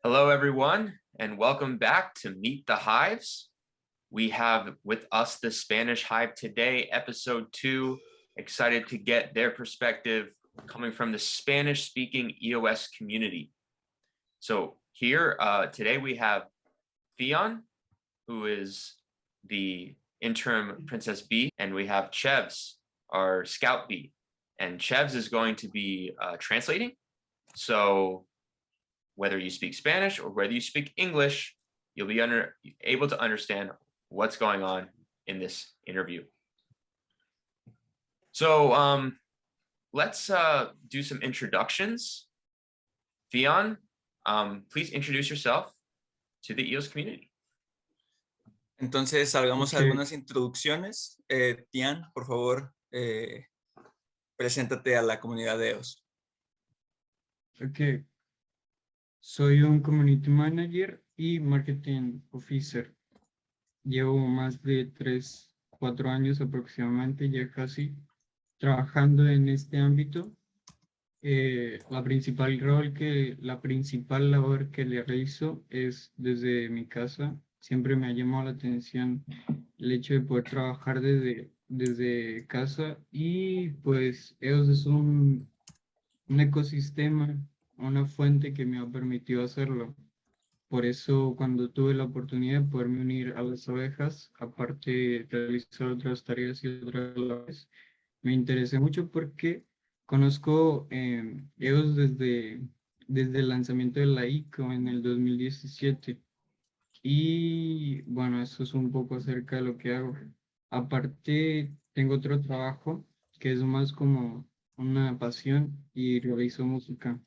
Hello, everyone, and welcome back to Meet the Hives. We have with us the Spanish Hive today, episode 2. Excited to get their perspective coming from the Spanish-speaking EOS community. So here today we have Theon, who is the interim Princess Bee, and we have Chevs, our Scout Bee. And Chevs is going to be translating. So whether you speak Spanish or whether you speak English, you'll be able to understand what's going on in this interview. So let's do some introductions. Theon, please introduce yourself to the EOS community. Entonces, hagamos algunas introducciones. Tian, por favor, preséntate a la comunidad de EOS. Ok. Soy un Community Manager y Marketing Officer. Llevo más de 4 años aproximadamente, ya casi, trabajando en este ámbito. La principal labor que le realizo es desde mi casa. Siempre me ha llamado la atención el hecho de poder trabajar desde casa y pues EOS es un ecosistema, una fuente que me ha permitido hacerlo. Por eso, cuando tuve la oportunidad de poderme unir a las abejas, aparte de realizar otras tareas y otras labores, me interesé mucho porque conozco ellos desde el lanzamiento de la ICO en el 2017. Y bueno, eso es un poco acerca de lo que hago. Aparte, tengo otro trabajo que es más como una pasión y realizo música.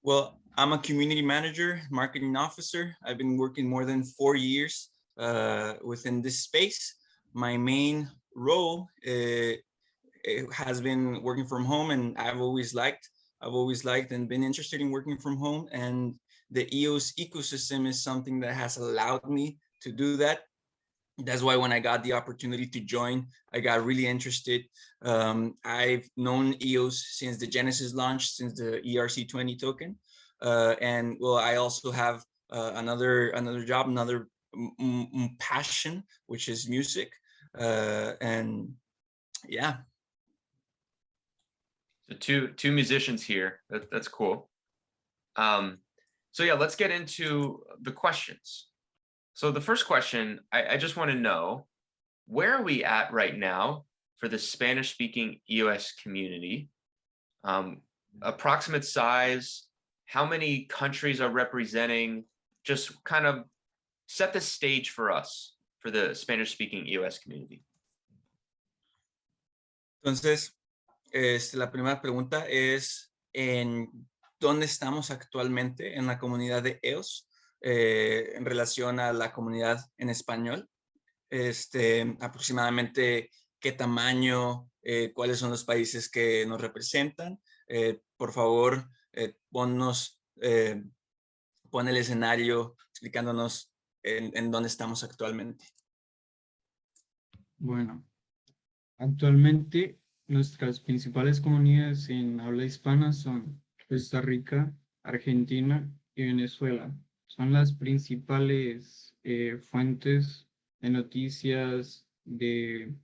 Well, I'm a community manager, marketing officer. I've been working more than 4 years within this space. My main role has been working from home, and I've always liked and been interested in working from home. And the EOS ecosystem is something that has allowed me to do that. That's why when I got the opportunity to join, I got really interested. I've known EOS since the Genesis launch, since the ERC20 token. And well, I also have another job, another passion, which is music. And yeah. So two musicians here. That's cool. So yeah, let's get into the questions. So the first question, I just want to know, where are we at right now for the Spanish-speaking EOS community? Approximate size, how many countries are representing? Just kind of set the stage for us, for the Spanish-speaking EOS community. Entonces, la primera pregunta es, ¿en dónde estamos actualmente en la comunidad de EOS? En relación a la comunidad en español, aproximadamente qué tamaño, cuáles son los países que nos representan. Por favor, pon el escenario explicándonos en dónde estamos actualmente. Bueno, actualmente nuestras principales comunidades en habla hispana son Costa Rica, Argentina y Venezuela. Son las principales fuentes de noticias, de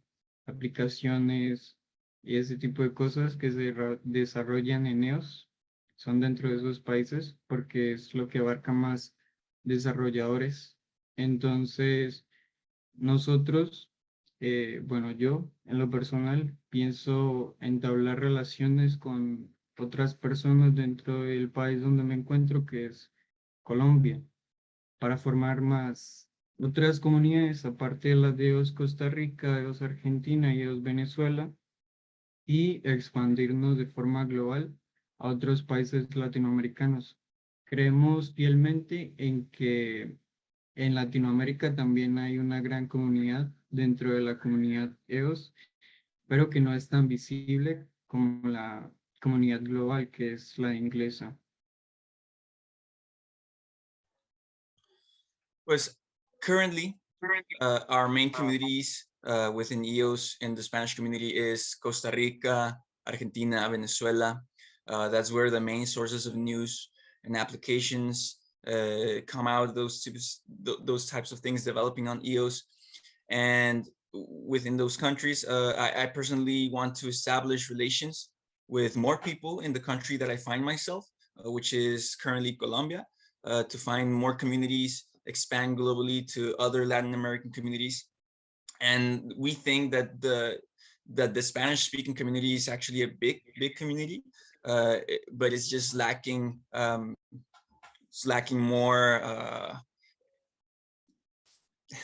aplicaciones y ese tipo de cosas que se desarrollan en EOS. Son dentro de esos países porque es lo que abarca más desarrolladores. Entonces, nosotros, bueno, yo en lo personal pienso entablar relaciones con otras personas dentro del país donde me encuentro, que es Colombia, para formar más otras comunidades, aparte de las de EOS Costa Rica, EOS Argentina y EOS Venezuela, y expandirnos de forma global a otros países latinoamericanos. Creemos fielmente en que en Latinoamérica también hay una gran comunidad dentro de la comunidad EOS, pero que no es tan visible como la comunidad global, que es la inglesa. Pues currently, our main communities within EOS in the Spanish community is Costa Rica, Argentina, Venezuela. That's where the main sources of news and applications come out, those types of things developing on EOS. And within those countries, I personally want to establish relations with more people in the country that I find myself, which is currently Colombia, to find more communities, expand globally to other Latin American communities. And we think that the Spanish speaking community is actually a big community, but it's just lacking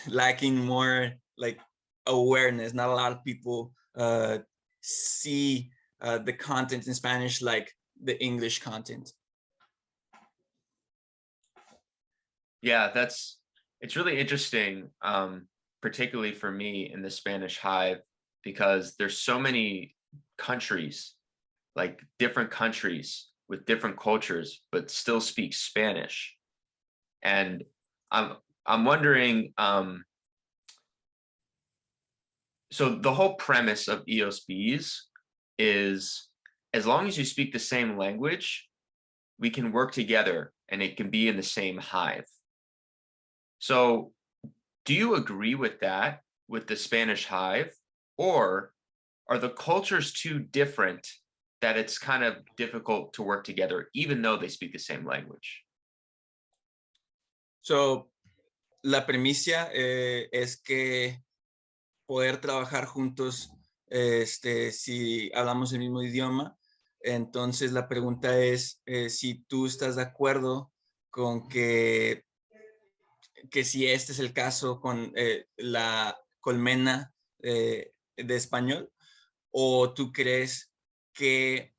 lacking more like awareness. Not a lot of people see the content in Spanish like the English content. Yeah, it's really interesting, particularly for me in the Spanish Hive, because there's so many countries, like different countries with different cultures, but still speak Spanish. And I'm wondering, so the whole premise of EOSBs is, as long as you speak the same language, we can work together and it can be in the same hive. So do you agree with that, with the Spanish Hive, or are the cultures too different that it's kind of difficult to work together, even though they speak the same language? So, la premisa es que poder trabajar juntos, si hablamos el mismo idioma. Entonces, la pregunta es si tú estás de acuerdo con que si este es el caso con la colmena de español, o tú crees que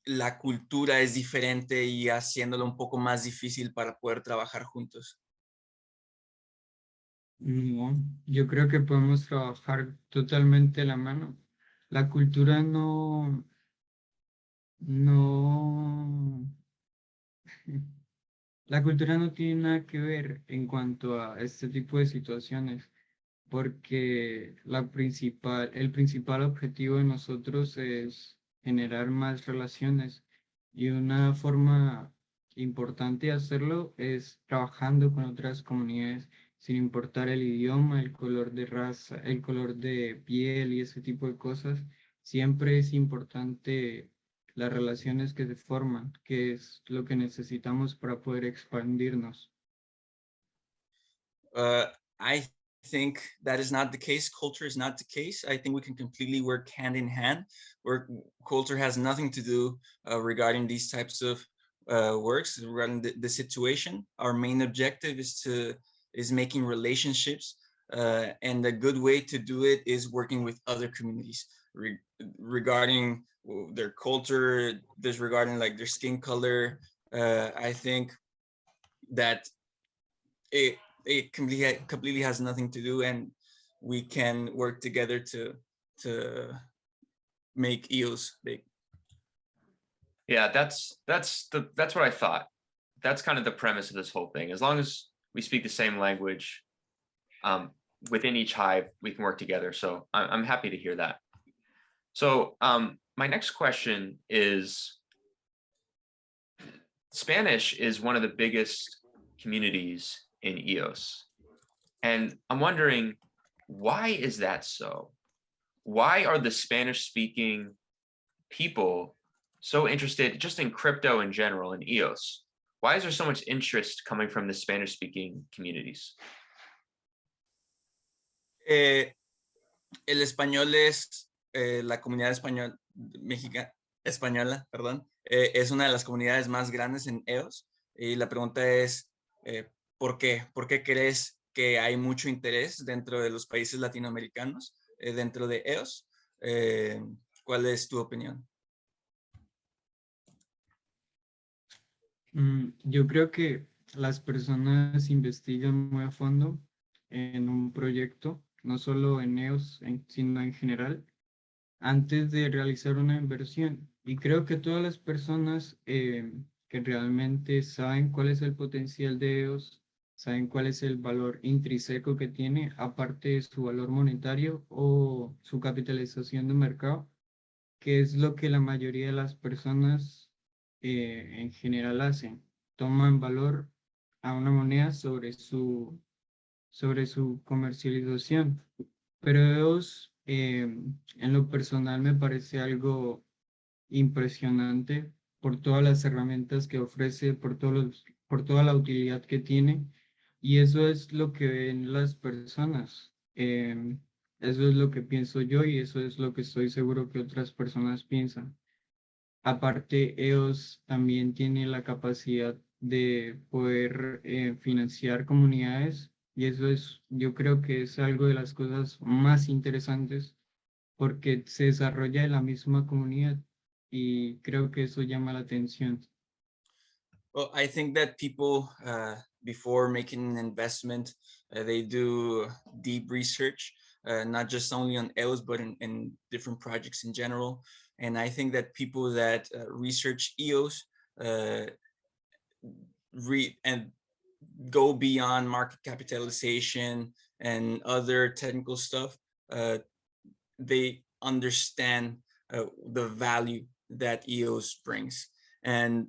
la cultura es diferente y haciéndolo un poco más difícil para poder trabajar juntos. No, yo creo que podemos trabajar totalmente de la mano. La cultura no, la cultura no tiene nada que ver en cuanto a este tipo de situaciones, porque el principal objetivo de nosotros es generar más relaciones y una forma importante de hacerlo es trabajando con otras comunidades, sin importar el idioma, el color de raza, el color de piel y ese tipo de cosas. Siempre es importante las relaciones que se forman, que es lo que necesitamos para poder expandirnos. I think that is not the case. Culture is not the case. I think we can completely work hand in hand. Where culture has nothing to do regarding these types of works, regarding the situation. Our main objective is making relationships, and a good way to do it is working with other communities regarding their culture, regarding like their skin color. I think that it completely has nothing to do, and we can work together to make EOS big. Yeah, that's what I thought. That's kind of the premise of this whole thing. As long as we speak the same language, within each hive, we can work together. So I'm happy to hear that. So my next question is, Spanish is one of the biggest communities in EOS. And I'm wondering, why is that so? Why are the Spanish-speaking people so interested just in crypto in general, in EOS? Why is there so much interest coming from the Spanish-speaking communities? El español es la comunidad española, perdón, es una de las comunidades más grandes en EOS. Y la pregunta es, ¿por qué? ¿Por qué crees que hay mucho interés dentro de los países latinoamericanos, dentro de EOS? ¿Cuál es tu opinión? Yo creo que las personas investigan muy a fondo en un proyecto, no solo en EOS, sino en general, antes de realizar una inversión. Y creo que todas las personas que realmente saben cuál es el potencial de EOS, saben cuál es el valor intrínseco que tiene, aparte de su valor monetario o su capitalización de mercado, que es lo que la mayoría de las personas en general hacen. toman valor a una moneda sobre su comercialización. Pero EOS, en lo personal, me parece algo impresionante por todas las herramientas que ofrece, por toda la utilidad que tiene. Y eso es lo que ven las personas. Eso es lo que pienso yo y eso es lo que estoy seguro que otras personas piensan. Aparte, ellos también tienen la capacidad de poder financiar comunidades y eso es, yo creo que es algo de las cosas más interesantes porque se desarrolla en la misma comunidad y creo que eso llama la atención. Well, I think that people, before making an investment, they do deep research, not just only on EOS, but in different projects in general. And I think that people that research EOS uh, and go beyond market capitalization and other technical stuff, they understand the value that EOS brings. And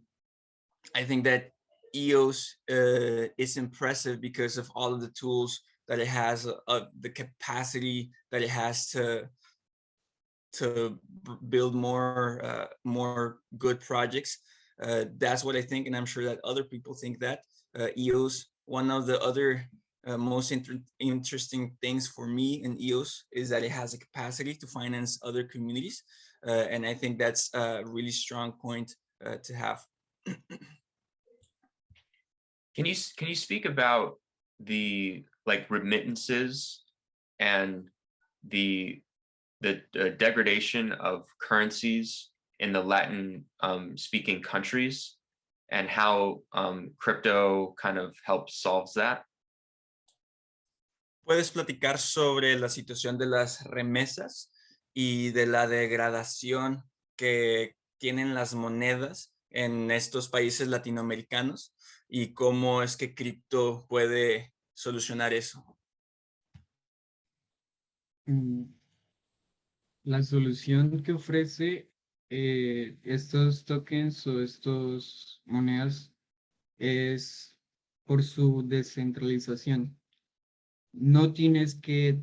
I think that EOS is impressive because of all of the tools that it has, the capacity that it has to build more good projects. That's what I think, and I'm sure that other people think that. EOS, one of the other most interesting things for me in EOS is that it has a capacity to finance other communities, and I think that's a really strong point to have. Can you speak about the like remittances and the degradation of currencies in the Latin speaking countries and how crypto kind of helps solves that? ¿Puedes platicar sobre la situación de las remesas y de la degradación que tienen las monedas en estos países latinoamericanos y cómo es que cripto puede solucionar eso? Mm, La solución que ofrece estos tokens o estos monedas es por su descentralización. No tienes que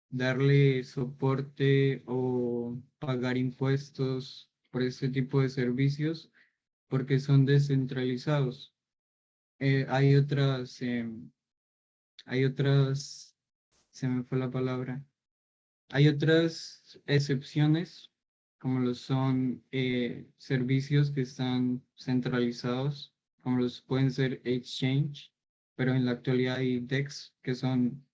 darle soporte o pagar impuestos por este tipo de servicios porque son descentralizados. Hay hay otras, se me fue la palabra, hay otras excepciones como lo son servicios que están centralizados, como los pueden ser exchange, pero en la actualidad hay DEX que son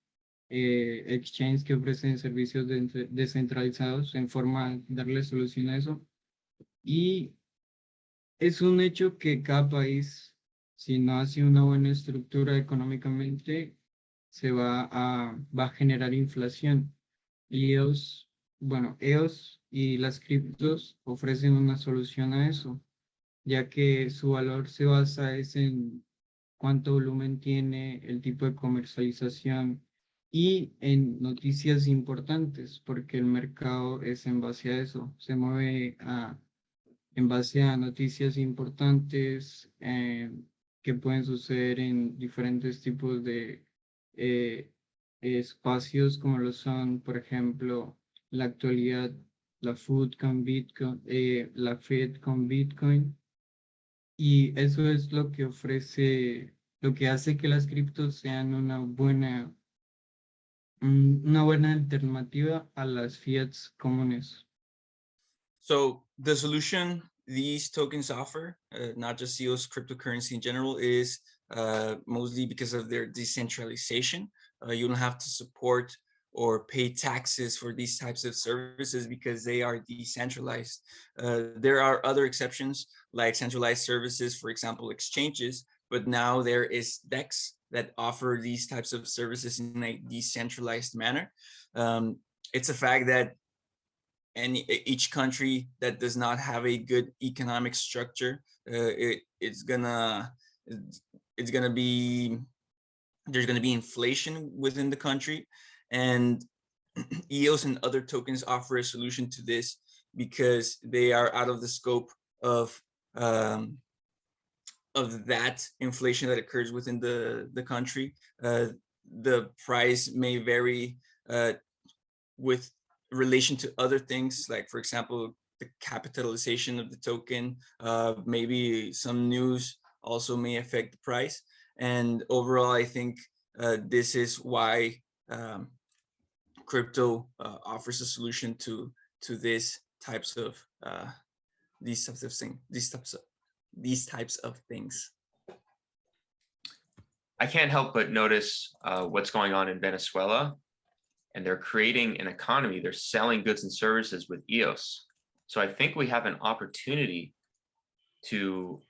exchange que ofrecen servicios descentralizados en forma de darle solución a eso. Y es un hecho que cada país, si no hace una buena estructura económicamente, va a generar inflación. Y EOS y las criptos ofrecen una solución a eso, ya que su valor se basa es en cuánto volumen tiene, el tipo de comercialización y en noticias importantes, porque el mercado es en base a eso, en base a noticias importantes que pueden suceder en diferentes tipos de eh, espacios como lo son, por ejemplo, la actualidad, la Food con Bitcoin, la Fed con Bitcoin. Y eso es lo que ofrece, lo que hace que las criptos sean una buena alternativa a las fiats comunes. So the solution these tokens offer, not just EOS cryptocurrency in general, is mostly because of their decentralization. You don't have to support or pay taxes for these types of services because they are decentralized. There are other exceptions like centralized services, for example, exchanges, but now there is DEX that offer these types of services in a decentralized manner. It's a fact that each country that does not have a good economic structure, it's gonna be there's gonna be inflation within the country, and EOS and other tokens offer a solution to this because they are out of the scope of of that inflation that occurs within the country. The price may vary with relation to other things, like for example, the capitalization of the token. Maybe some news also may affect the price. And overall, I think this is why crypto offers a solution to these types of things. I can't help but notice what's going on in Venezuela, and they're creating an economy. They're selling goods and services with EOS. So I think we have an opportunity to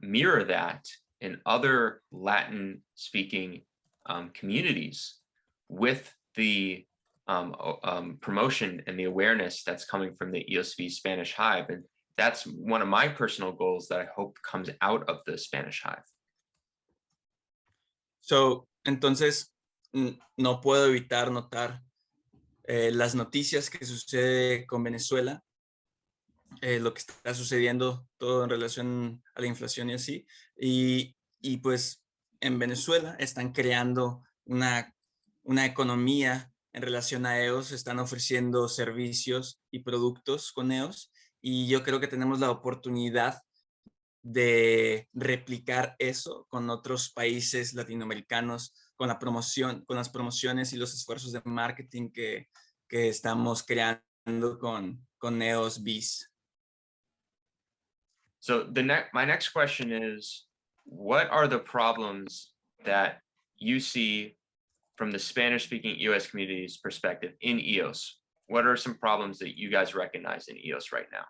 mirror that in other Latin-speaking communities with the promotion and the awareness that's coming from the EOSV Spanish Hive. And that's one of my personal goals that I hope comes out of the Spanish Hive. So, entonces, no puedo evitar notar las noticias que sucede con Venezuela, lo que está sucediendo todo en relación a la inflación y así. Y pues en Venezuela están creando una economía en relación a EOS, están ofreciendo servicios y productos con EOS, y yo creo que tenemos la oportunidad de replicar eso con otros países latinoamericanos, con la promoción, con las promociones y los esfuerzos de marketing que estamos creando con EOS Biz. So my next question is, what are the problems that you see from the Spanish-speaking EOS community's perspective in EOS? What are some problems that you guys recognize in EOS right now?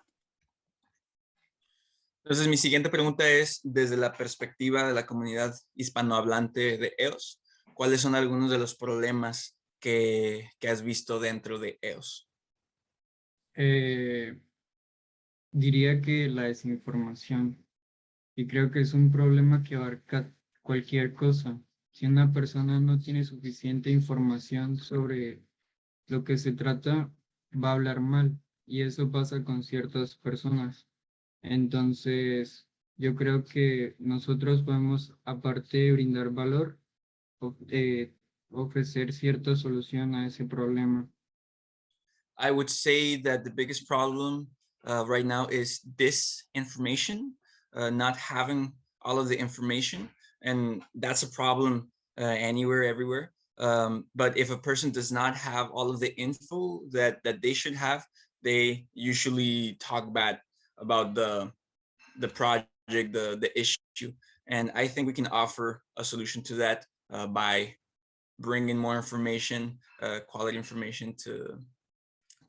Entonces, mi siguiente pregunta es, desde la perspectiva de la comunidad hispanohablante de EOS, ¿cuáles son algunos de los problemas que has visto dentro de EOS? Diría que la desinformación, y creo que es un problema que abarca cualquier cosa. Si una persona no tiene suficiente información sobre lo que se trata, va a hablar mal, y eso pasa con ciertas personas. Entonces, yo creo que nosotros podemos, aparte de brindar valor, ofrecer cierta solución a ese problema. I would say that the biggest problem right now is disinformation, not having all of the information. And that's a problem anywhere, everywhere. But if a person does not have all of the info that they should have, they usually talk bad about the project, the issue. And I think we can offer a solution to that by bringing more information, quality information to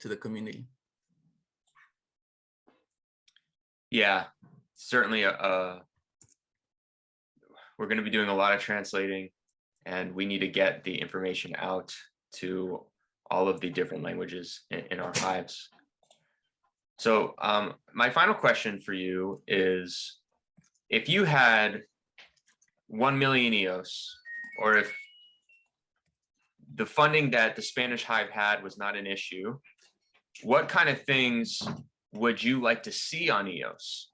the community. Yeah, certainly we're going to be doing a lot of translating, and we need to get the information out to all of the different languages in our hives. So my final question for you is, if you had 1 million EOS, or if the funding that the Spanish Hive had was not an issue, what kind of things would you like to see on EOS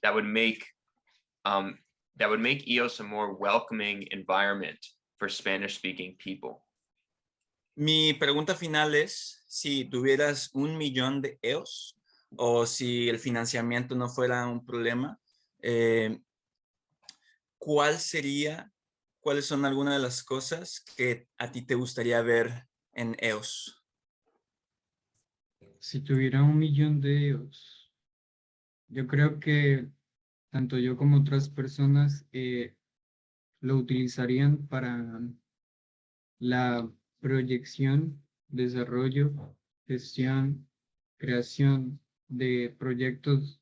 that would make EOS a more welcoming environment for Spanish-speaking people? Mi pregunta final es, si tuvieras 1 millón de EOS, o si el financiamiento no fuera un problema, ¿cuáles son algunas de las cosas que a ti te gustaría ver en EOS? Si tuviera 1 millón de EOS, yo creo que tanto yo como otras personas lo utilizarían para la proyección, desarrollo, gestión, creación de proyectos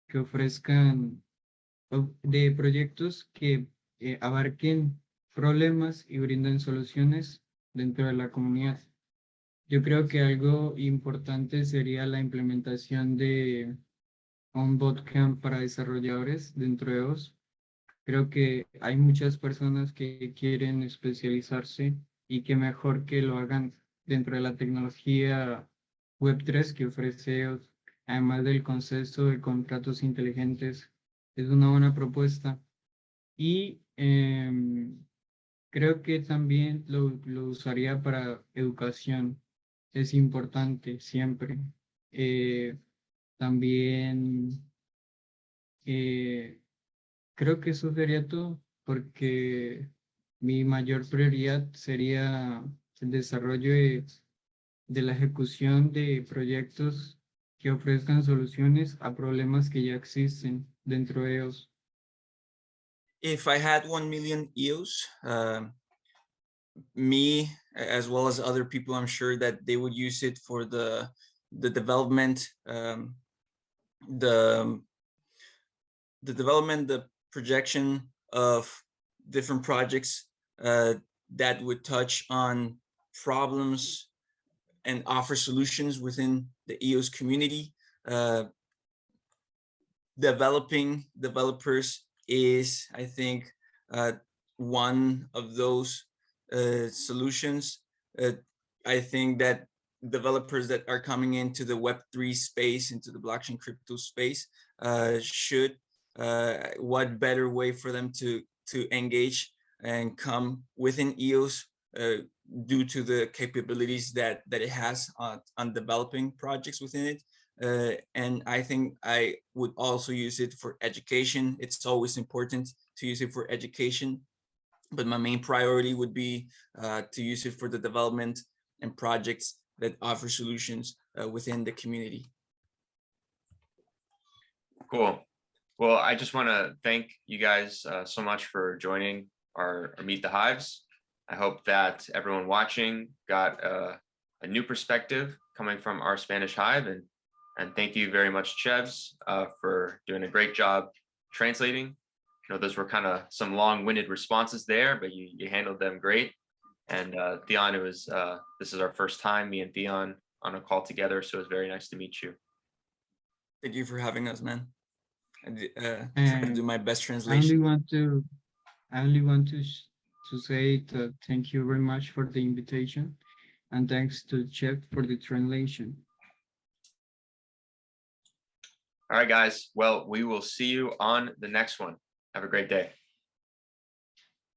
que ofrezcan, de proyectos que abarquen problemas y brinden soluciones dentro de la comunidad. Yo creo que algo importante sería la implementación de un bootcamp para desarrolladores dentro de EOS. Creo que hay muchas personas que quieren especializarse, y que mejor que lo hagan dentro de la tecnología Web3 que ofrece EOS, además del concepto de contratos inteligentes Es una buena propuesta. Y creo que también lo usaría para educación. Es importante siempre. Eh, también creo que eso sería todo, porque mi mayor prioridad sería el desarrollo de la ejecución de proyectos que ofrezcan soluciones a problemas que ya existen dentro de ellos. If I had 1 million EOS, me as well as other people, I'm sure that they would use it for the development, the development, the projection of different projects that would touch on problems and offer solutions within the EOS community. Developing developers is, I think, one of those solutions. I think that developers that are coming into the Web3 space, into the blockchain crypto space, should, what better way for them to engage and come within EOS due to the capabilities that it has on developing projects within it. And I think I would also use it for education. It's always important to use it for education, but my main priority would be to use it for the development and projects that offer solutions within the community. Cool. Well, I just want to thank you guys so much for joining our Meet the Hives. I hope that everyone watching got a new perspective coming from our Spanish Hive, and thank you very much, Chevs, for doing a great job translating. Those were kind of some long-winded responses there, but you handled them great. And Theon, this is our first time, me and Theon, on a call together, so it was very nice to meet you. Thank you for having us, man. I try to do my best I translation. only want to say that thank you very much for the invitation, and thanks to Chef for the translation. All right, guys. Well, we will see you on the next one. Have a great day.